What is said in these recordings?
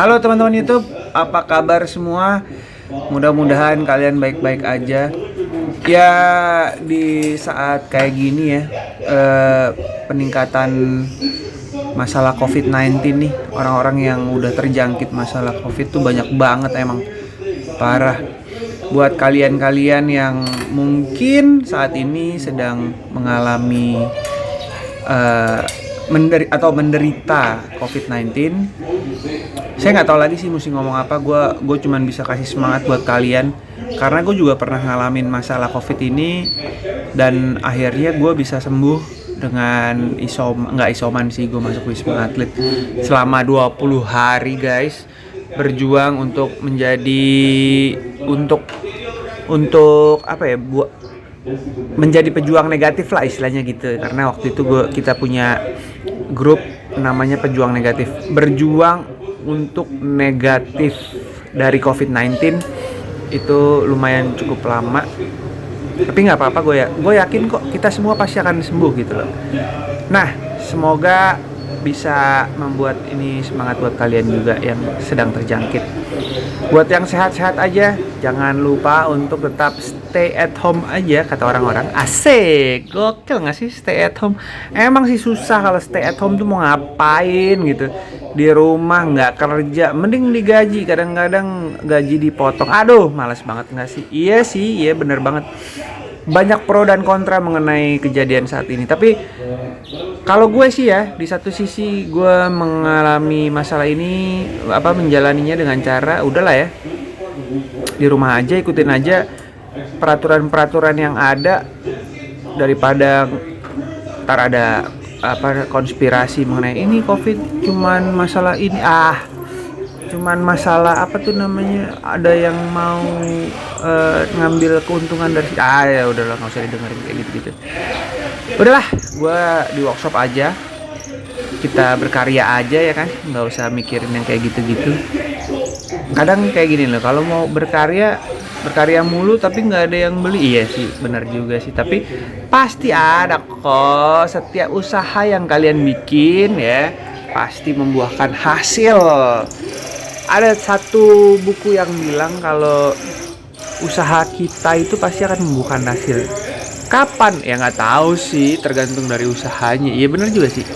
Halo teman-teman YouTube, apa kabar semua? Mudah-mudahan kalian baik-baik aja. Ya di saat kayak gini ya, peningkatan masalah COVID-19 nih, orang-orang yang udah terjangkit masalah COVID tuh banyak banget emang, parah. Buat kalian-kalian yang mungkin saat ini sedang mengalami eh, menderita COVID-19, saya nggak tahu lagi sih mesti ngomong apa. Gue cuman bisa kasih semangat buat kalian karena gue juga pernah ngalamin masalah COVID ini dan akhirnya gue bisa sembuh dengan nggak isoman sih, gue masuk Wisma Atlet selama 20 hari guys, berjuang untuk untuk apa ya, menjadi pejuang negatif lah istilahnya gitu. Karena waktu itu kita punya grup namanya Pejuang Negatif, berjuang untuk negatif dari COVID-19. Itu lumayan cukup lama, tapi nggak apa-apa, gue yakin kok kita semua pasti akan sembuh gitu loh. Nah, semoga bisa membuat ini semangat buat kalian juga yang sedang terjangkit. Buat yang sehat-sehat aja, jangan lupa untuk tetap stay at home aja, kata orang-orang. Asik, gokil nggak sih stay at home? Emang sih susah kalau stay at home tuh mau ngapain gitu. Di rumah nggak kerja, mending digaji. Kadang-kadang gaji dipotong. Aduh, malas banget nggak sih? Iya sih, iya bener banget. Banyak pro dan kontra mengenai kejadian saat ini. Tapi kalau gue sih ya, di satu sisi gue mengalami masalah ini, menjalaninya dengan cara udahlah ya, di rumah aja, ikutin aja peraturan-peraturan yang ada daripada ntar ada konspirasi mengenai ini COVID cuman masalah ini, cuman masalah apa tuh namanya, ada yang mau ngambil keuntungan dari ya udahlah, nggak usah didengerin kayak gitu. Udahlah, gue di workshop aja, kita berkarya aja ya kan, nggak usah mikirin yang kayak gitu. Kadang kayak gini loh, kalau mau berkarya mulu tapi nggak ada yang beli. Iya sih, benar juga sih, tapi pasti ada kok. Setiap usaha yang kalian bikin ya pasti membuahkan hasil. Ada satu buku yang bilang kalau usaha kita itu pasti akan membuahkan hasil. Kapan? Ya nggak tahu sih, tergantung dari usahanya. Iya benar juga sih.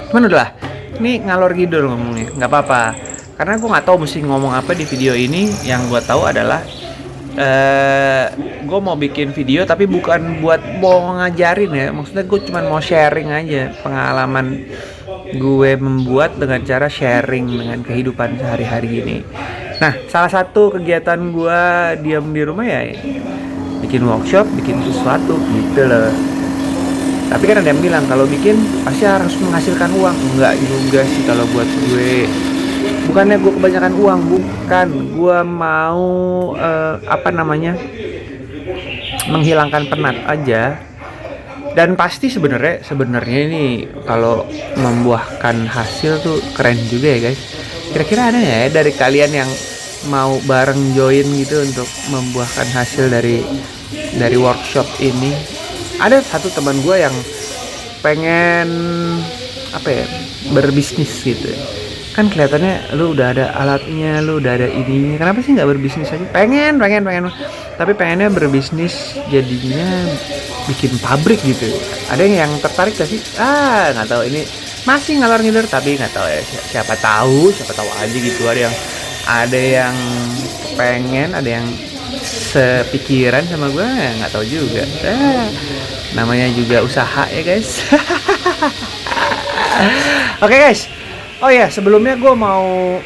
Cuman udahlah, ini ngalor ngidul ngomongnya, nggak apa-apa. Karena gue nggak tahu mesti ngomong apa di video ini. Yang gue tahu adalah gue mau bikin video tapi bukan buat mau ngajarin ya. Maksudnya gue cuma mau sharing aja pengalaman gue membuat dengan cara sharing dengan kehidupan sehari-hari ini. Nah, salah satu kegiatan gue diam di rumah ya bikin workshop, bikin sesuatu gitu loh. Tapi kan ada yang bilang kalau bikin pasti harus menghasilkan uang. Enggak juga sih kalau buat gue. Bukannya gue kebanyakan uang, bukan. Gue mau menghilangkan penat aja. Dan pasti sebenarnya ini kalau membuahkan hasil tuh keren juga ya guys. Kira-kira ada ya dari kalian yang mau bareng join gitu untuk membuahkan hasil dari workshop ini? Ada satu teman gue yang pengen berbisnis gitu. Kan kelihatannya lu udah ada alatnya, lu udah ada ininya, kenapa sih nggak berbisnis aja? Pengen, tapi pengennya berbisnis jadinya bikin pabrik gitu. Ada yang tertarik gak sih? Nggak tahu, ini masih ngalor ngidul, tapi nggak tahu ya, siapa tahu aja gitu. Ada yang pengen, ada yang sepikiran sama gue, nggak tahu juga. Namanya juga usaha ya guys. Oke guys. Oh ya, sebelumnya gue mau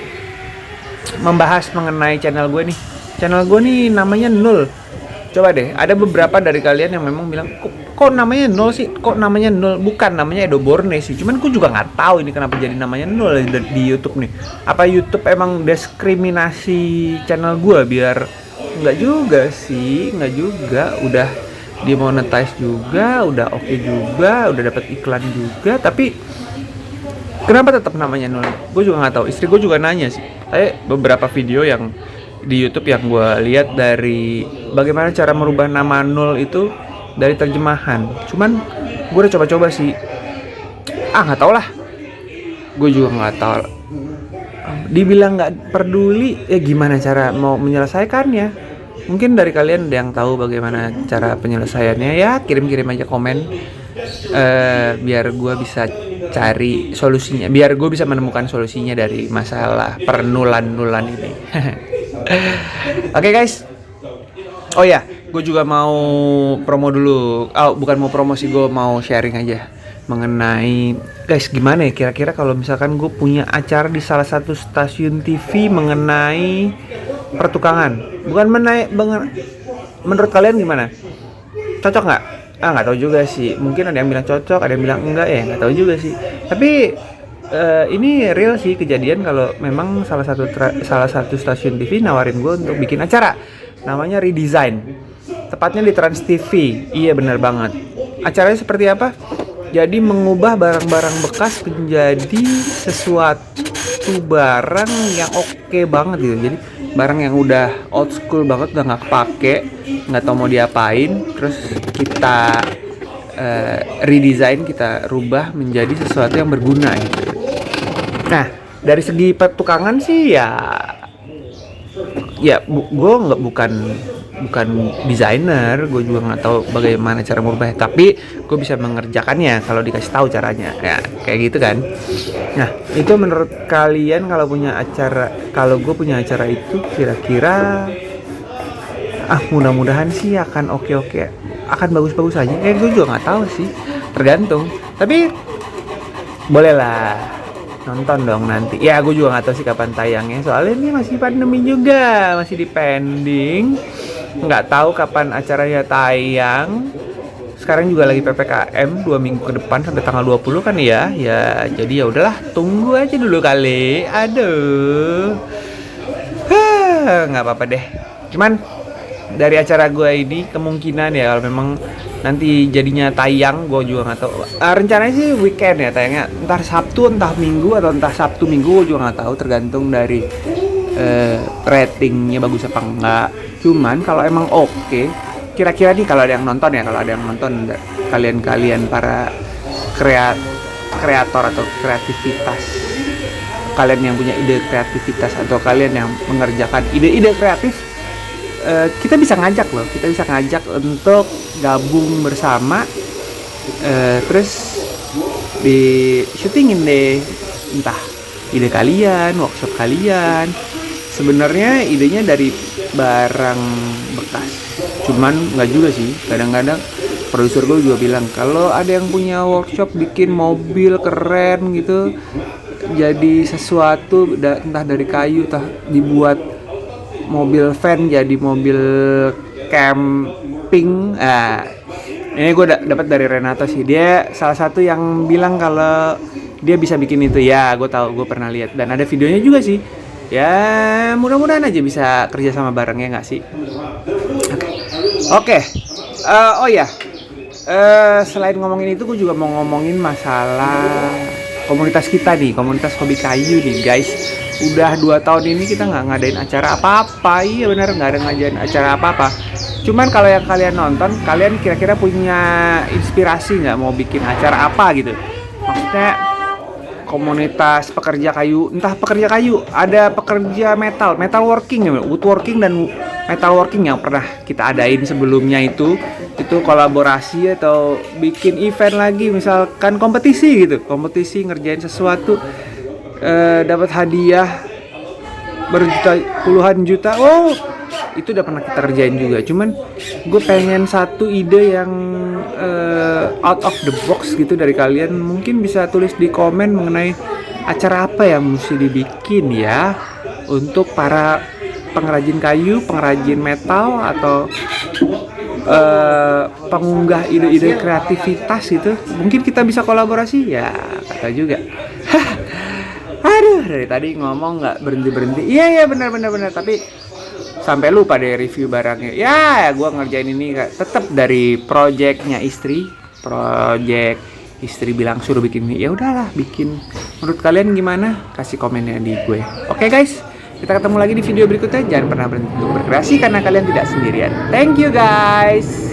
membahas mengenai channel gue nih. Channel gue nih namanya Nul. Coba deh, ada beberapa dari kalian yang memang bilang, kok namanya Nul sih? Kok namanya Nul? Bukan, namanya Edo Borne sih. Cuman gue juga nggak tahu ini kenapa jadi namanya Nul di YouTube nih. Apa YouTube emang diskriminasi channel gue biar? Nggak juga sih, nggak juga. Udah dimonetize juga, udah oke juga, udah dapat iklan juga, tapi kenapa tetap namanya Nul? Gue juga nggak tahu. Istri gue juga nanya sih. Beberapa video yang di YouTube yang gue lihat dari bagaimana cara merubah nama Nul itu dari terjemahan. Cuman gue udah coba-coba sih. Nggak tahu lah. Gue juga nggak tahu Dibilang nggak peduli, ya gimana cara mau menyelesaikannya? Mungkin dari kalian ada yang tahu bagaimana cara penyelesaiannya, ya kirim-kirim aja komen, biar gue bisa cari solusinya, biar gue bisa menemukan solusinya dari masalah pernulan-nulan ini. Oke guys, oh ya, gue juga mau promo dulu. Oh, bukan mau promosi, gue mau sharing aja mengenai guys, gimana ya kira-kira kalau misalkan gue punya acara di salah satu stasiun TV mengenai pertukangan. Bukan menurut kalian gimana? Cocok nggak? Nggak tahu juga sih. Mungkin ada yang bilang cocok, ada yang bilang enggak, ya nggak tahu juga sih. Tapi ini real sih kejadian kalau memang salah satu stasiun TV nawarin gue untuk bikin acara. Namanya redesign. Tepatnya di Trans TV. Iya benar banget. Acaranya seperti apa? Jadi mengubah barang-barang bekas menjadi sesuatu barang yang oke banget gitu. Jadi barang yang udah old school banget, udah nggak kepake, nggak tahu mau diapain, terus kita redesign, kita rubah menjadi sesuatu yang berguna gitu. Nah, dari segi pertukangan sih ya gue bukan desainer, gue juga nggak tahu bagaimana cara merubahnya, tapi gue bisa mengerjakannya kalau dikasih tahu caranya, ya kayak gitu kan. Nah, itu menurut kalian kalau gue punya acara itu kira-kira mudah-mudahan sih akan oke, akan bagus-bagus aja. Gue juga nggak tahu sih, tergantung. Tapi bolehlah nonton dong nanti. Ya gue juga nggak tahu sih kapan tayangnya, soalnya ini masih pandemi juga, masih dipending, nggak tahu kapan acaranya tayang. Sekarang juga lagi PPKM 2 minggu ke depan sampai tanggal 20 kan ya. Jadi ya udahlah, tunggu aja dulu kali. Aduh, nggak apa-apa deh. Cuman dari acara gue ini kemungkinan ya kalau memang nanti jadinya tayang, gue juga nggak tahu. Rencananya sih weekend ya tayangnya, entah Sabtu, entah Minggu, atau entah Sabtu Minggu, gue juga nggak tahu, tergantung dari ratingnya bagus apa enggak. Cuman kalau emang oke, kira-kira nih kalau ada yang nonton, kalian para kreator atau kreativitas, kalian yang punya ide kreativitas atau kalian yang mengerjakan ide-ide kreatif, kita bisa ngajak untuk gabung bersama, terus di syutingin deh, entah ide kalian, workshop kalian. Sebenarnya idenya dari barang bekas, cuman nggak juga sih. Kadang-kadang produser gue juga bilang kalau ada yang punya workshop bikin mobil keren gitu, jadi sesuatu entah dari kayu, entah dibuat mobil van jadi mobil camping. Ini gue dapat dari Renato sih, dia salah satu yang bilang kalau dia bisa bikin itu. Ya gue tahu, gue pernah lihat dan ada videonya juga sih. Ya mudah-mudahan aja bisa kerja sama barengnya, nggak sih? Oke. Oh ya, selain ngomongin itu, gue juga mau ngomongin masalah komunitas kita nih, komunitas hobi kayu nih guys. Udah 2 tahun ini kita nggak ngadain acara apa-apa. Iya benar, nggak ada ngadain acara apa-apa. Cuman kalau yang kalian nonton, kalian kira-kira punya inspirasi nggak mau bikin acara apa gitu? Maksudnya komunitas pekerja kayu, entah pekerja kayu, ada pekerja metalworking, woodworking dan metalworking yang pernah kita adain sebelumnya itu kolaborasi atau bikin event lagi, misalkan kompetisi ngerjain sesuatu, dapat hadiah puluhan juta. Itu udah pernah kita kerjain juga. Cuman gue pengen satu ide yang out of the box gitu dari kalian. Mungkin bisa tulis di komen mengenai acara apa yang mesti dibikin ya untuk para pengrajin kayu, pengrajin metal, atau pengunggah ide-ide kreativitas gitu. Mungkin kita bisa kolaborasi ya, kata juga. Aduh, dari tadi ngomong nggak berhenti. Iya benar. Tapi sampai lupa deh review barangnya. Ya gue ngerjain ini tetap dari project istri bilang suruh bikin ini, ya udahlah bikin. Menurut kalian gimana? Kasih komennya di gue. Oke guys, kita ketemu lagi di video berikutnya. Jangan pernah berhenti untuk berkreasi karena kalian tidak sendirian. Thank you guys.